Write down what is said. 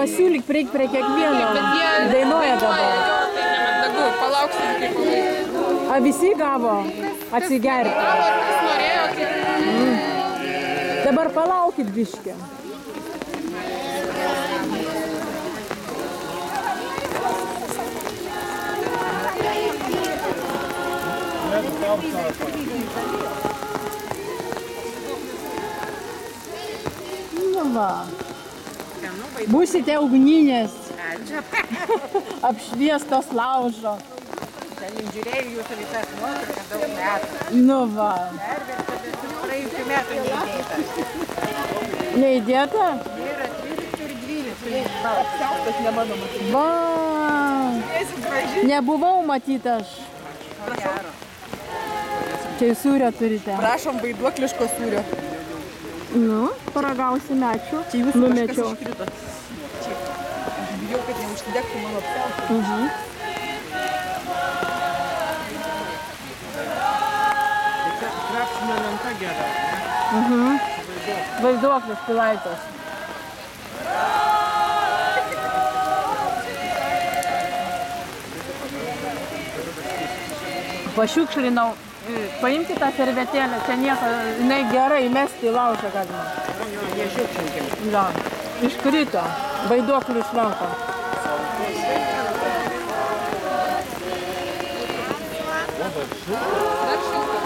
pasiūlyk prieik prie kiekvieno. Dainuoja dabar. Tai nemandagu, palauksim kaip palaikyti. A visi gavo atsigerti. Gavo, kas norėjo, tai... Dabar palaukit biškį. Nu va. Būsite ugninės. Apšviestos laužo. Šiandien žiūrėjau jūsų visas nuotraukas daug metų. Nu va. Praėjusių metų neįdėta. Neįdėta? Yra 13 ir 12. Apsiaustas nemano matyti. Va. Nebuvau matyti aš. Čia jūs sūrio turite. Prašom vaiduokliško sūrio. Nu, paragausime, ačiū. Čia jūsų numečiau. kažkas iškrito. Čia. Aš bijau, kad neužsidegtų mano apsiaustas. Krapšinio lenta gera. Vaiduoklis Pilaitas. Pašiukšlinau. Paimti tą servetėlę, čia nieko, jinai gerai įmesti į laužą galima. Nežiūrėkim. Ja, iškrito, vaiduoklių iš lanko. Dar šilta.